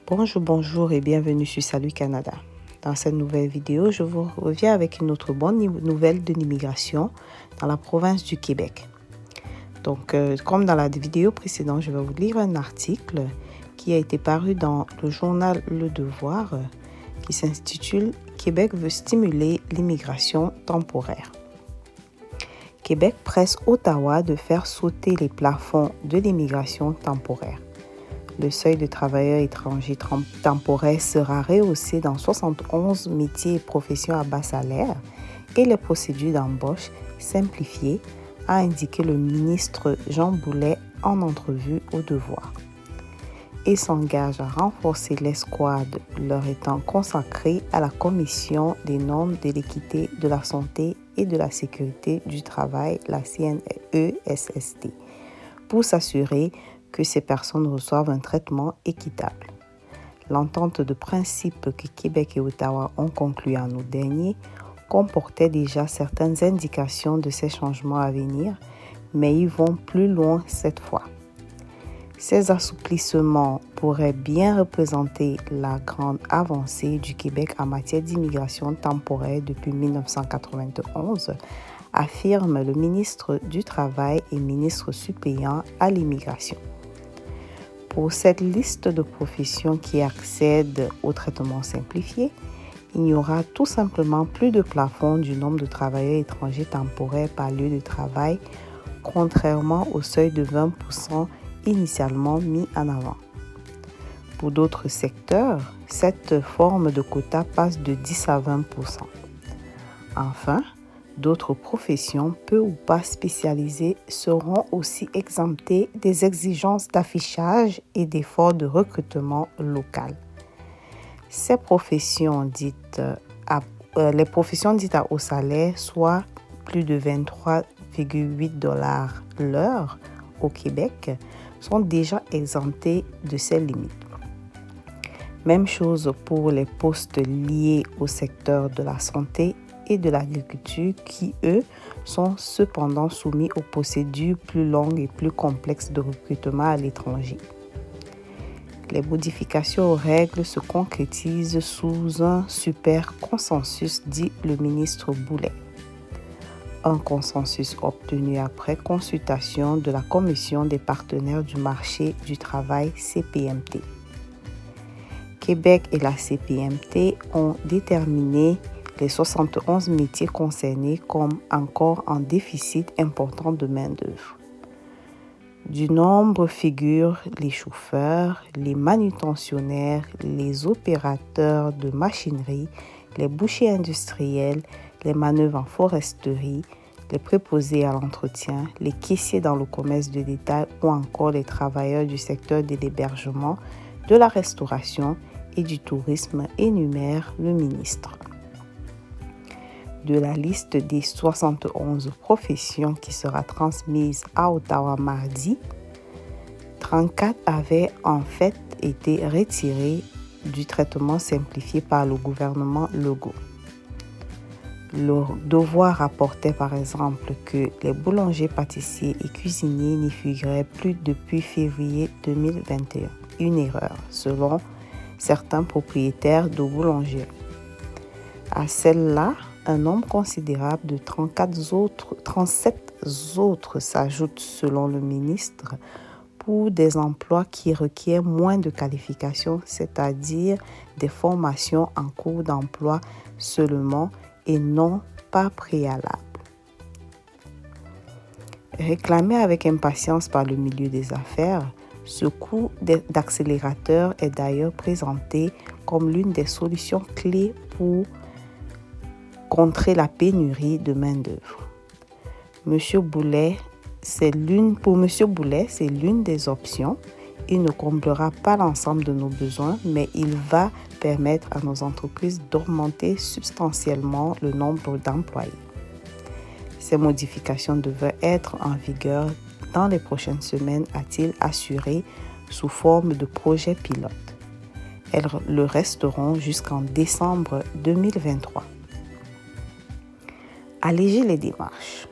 Bonjour et bienvenue sur Salut Canada. Dans cette nouvelle vidéo, je vous reviens avec une autre bonne nouvelle de l'immigration dans la province du Québec. Comme dans la vidéo précédente, je vais vous lire un article qui a été paru dans le journal Le Devoir qui s'intitule « Québec veut stimuler l'immigration temporaire ». Québec presse Ottawa de faire sauter les plafonds de l'immigration temporaire. Le seuil de travailleurs étrangers temporaires sera rehaussé dans 71 métiers et professions à bas salaire et les procédures d'embauche simplifiées, a indiqué le ministre Jean Boulet en entrevue au Devoir. Et s'engage à renforcer l'escouade leur étant consacrée à la Commission des normes de l'équité, de la santé et de la sécurité du travail, la CNESST, pour s'assurer que ces personnes reçoivent un traitement équitable. L'entente de principe que Québec et Ottawa ont conclue en août dernier comportait déjà certaines indications de ces changements à venir, mais ils vont plus loin cette fois. Ces assouplissements pourraient bien représenter la grande avancée du Québec en matière d'immigration temporaire depuis 1991, affirme le ministre du Travail et ministre suppléant à l'immigration. Pour cette liste de professions qui accèdent au traitement simplifié, il n'y aura tout simplement plus de plafond du nombre de travailleurs étrangers temporaires par lieu de travail, contrairement au seuil de 20% initialement mis en avant. Pour d'autres secteurs, cette forme de quota passe de 10 à 20%. Enfin, d'autres professions, peu ou pas spécialisées, seront aussi exemptées des exigences d'affichage et d'efforts de recrutement local. Ces professions les professions dites à haut salaire, soit plus de 23,8$ l'heure au Québec, sont déjà exemptées de ces limites. Même chose pour les postes liés au secteur de la santé et de l'agriculture qui, eux, sont cependant soumis aux procédures plus longues et plus complexes de recrutement à l'étranger. Les modifications aux règles se concrétisent sous un super consensus, dit le ministre Boulet. Un consensus obtenu après consultation de la Commission des partenaires du marché du travail CPMT. Québec et la CPMT ont déterminé les 71 métiers concernés comme encore en déficit important de main-d'œuvre. Du nombre figurent les chauffeurs, les manutentionnaires, les opérateurs de machinerie, les bouchers industriels, les manœuvres en foresterie, les préposés à l'entretien, les caissiers dans le commerce de détail ou encore les travailleurs du secteur de l'hébergement, de la restauration et du tourisme, énumère le ministre. De la liste des 71 professions qui sera transmise à Ottawa mardi, 34 avaient en fait été retirées du traitement simplifié par le gouvernement Legault. Le Devoir rapportait par exemple que les boulangers, pâtissiers et cuisiniers n'y figuraient plus depuis février 2021. Une erreur, selon certains propriétaires de boulangeries. À celle-là, un nombre considérable de 37 autres s'ajoutent selon le ministre pour des emplois qui requièrent moins de qualifications, c'est-à-dire des formations en cours d'emploi seulement et non pas préalables. Réclamé avec impatience par le milieu des affaires, ce coup d'accélérateur est d'ailleurs présenté comme l'une des solutions clés pour contrer la pénurie de main-d'œuvre. Pour M. Boulet, c'est l'une des options. Il ne comblera pas l'ensemble de nos besoins, mais il va permettre à nos entreprises d'augmenter substantiellement le nombre d'employés. Ces modifications devraient être en vigueur dans les prochaines semaines, a-t-il assuré, sous forme de projet pilote. Elles le resteront jusqu'en décembre 2023. Alléger les démarches.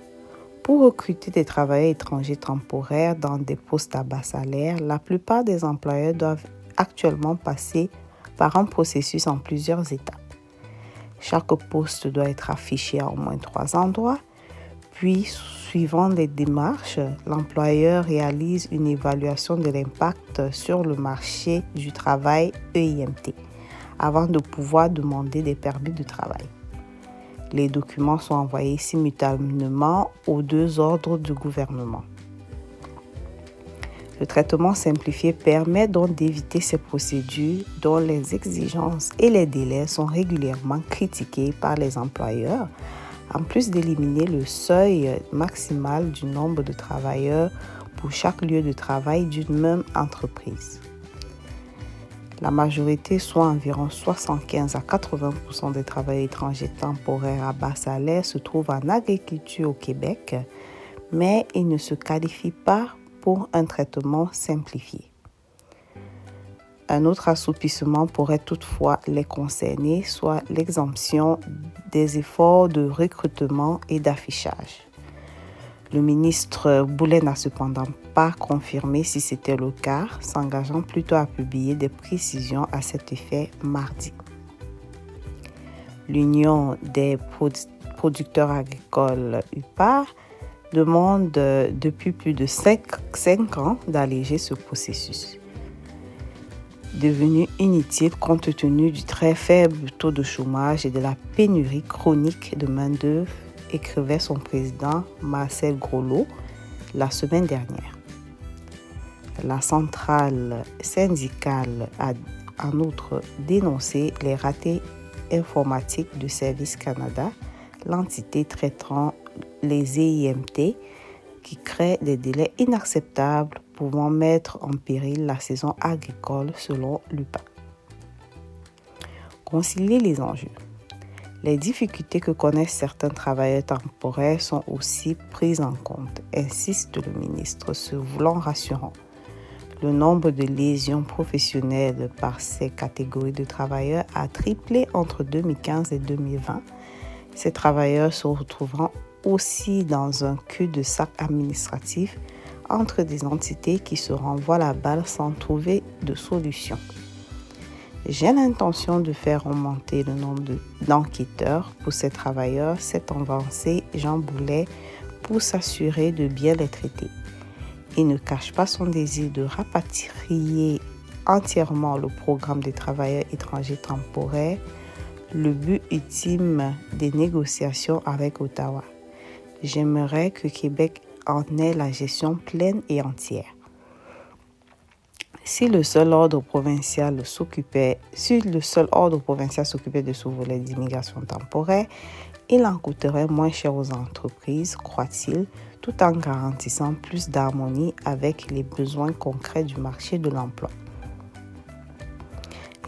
Pour recruter des travailleurs étrangers temporaires dans des postes à bas salaire, la plupart des employeurs doivent actuellement passer par un processus en plusieurs étapes. Chaque poste doit être affiché à au moins 3 endroits. Puis, suivant les démarches, l'employeur réalise une évaluation de l'impact sur le marché du travail EIMT avant de pouvoir demander des permis de travail. Les documents sont envoyés simultanément aux 2 ordres du gouvernement. Le traitement simplifié permet donc d'éviter ces procédures dont les exigences et les délais sont régulièrement critiqués par les employeurs, en plus d'éliminer le seuil maximal du nombre de travailleurs pour chaque lieu de travail d'une même entreprise. La majorité, soit environ 75 à 80% des travailleurs étrangers temporaires à bas salaire, se trouvent en agriculture au Québec, mais ils ne se qualifient pas pour un traitement simplifié. Un autre assouplissement pourrait toutefois les concerner, soit l'exemption des efforts de recrutement et d'affichage. Le ministre Boulet n'a cependant pas confirmé si c'était le cas, s'engageant plutôt à publier des précisions à cet effet mardi. L'Union des producteurs agricoles UPAR demande depuis plus de 5 ans d'alléger ce processus. Devenu inutile compte tenu du très faible taux de chômage et de la pénurie chronique de main-d'œuvre, écrivait son président Marcel Groslot la semaine dernière. La centrale syndicale a en outre dénoncé les ratés informatiques de Service Canada, l'entité traitant les EIMT, qui crée des délais inacceptables pouvant mettre en péril la saison agricole selon l'UPA. Concilier les enjeux. Les difficultés que connaissent certains travailleurs temporaires sont aussi prises en compte, insiste le ministre, se voulant rassurant. Le nombre de lésions professionnelles par ces catégories de travailleurs a triplé entre 2015 et 2020. Ces travailleurs se retrouveront aussi dans un cul-de-sac administratif entre des entités qui se renvoient la balle sans trouver de solution. J'ai l'intention de faire remonter le nombre d'enquêteurs pour ces travailleurs, s'est avancé Jean Boulet pour s'assurer de bien les traiter. Il ne cache pas son désir de rapatrier entièrement le programme des travailleurs étrangers temporaires, le but ultime des négociations avec Ottawa. J'aimerais que Québec en ait la gestion pleine et entière. Si le seul ordre provincial s'occupait de ce volet d'immigration temporaire, il en coûterait moins cher aux entreprises, croit-il, tout en garantissant plus d'harmonie avec les besoins concrets du marché de l'emploi.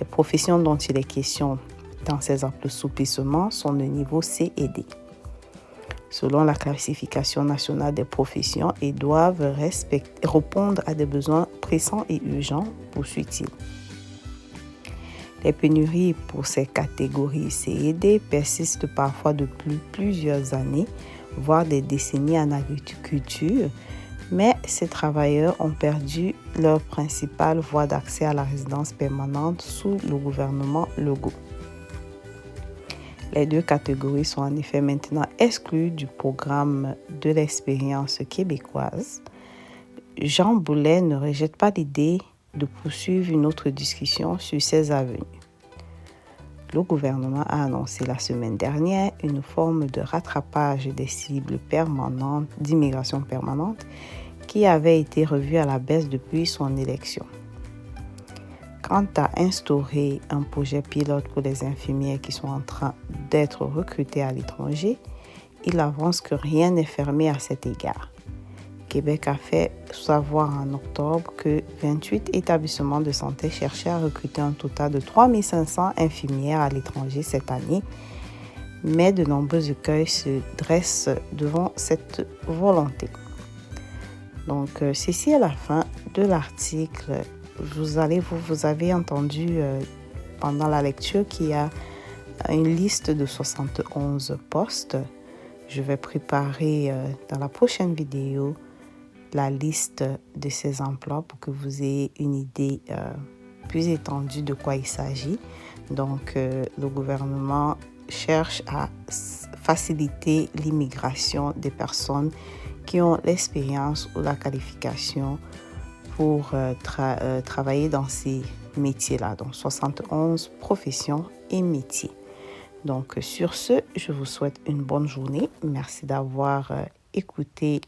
Les professions dont il est question dans ces assouplissements sont de niveau C et D, selon la classification nationale des professions, et doivent répondre à des besoins pressants et urgents, poursuit-il. Les pénuries pour ces catégories C et D persistent parfois depuis plusieurs années, voire des décennies en agriculture, mais ces travailleurs ont perdu leur principale voie d'accès à la résidence permanente sous le gouvernement Legault. Les 2 catégories sont en effet maintenant exclues du programme de l'expérience québécoise. Jean Boulet ne rejette pas l'idée de poursuivre une autre discussion sur ces avenues. Le gouvernement a annoncé la semaine dernière une forme de rattrapage des cibles permanentes d'immigration permanente qui avait été revue à la baisse depuis son élection. Quant à instaurer un projet pilote pour les infirmières qui sont en train d'être recrutées à l'étranger, il avance que rien n'est fermé à cet égard. Québec a fait savoir en octobre que 28 établissements de santé cherchaient à recruter un total de 3500 infirmières à l'étranger cette année, mais de nombreux écueils se dressent devant cette volonté. Donc, ceci est la fin de l'article. Vous avez entendu pendant la lecture qu'il y a une liste de 71 postes. Je vais préparer dans la prochaine vidéo la liste de ces emplois pour que vous ayez une idée plus étendue de quoi il s'agit. Donc, le gouvernement cherche à faciliter l'immigration des personnes qui ont l'expérience ou la qualification pour travailler dans ces métiers-là. Donc, 71 professions et métiers. Donc, sur ce, je vous souhaite une bonne journée. Merci d'avoir écouté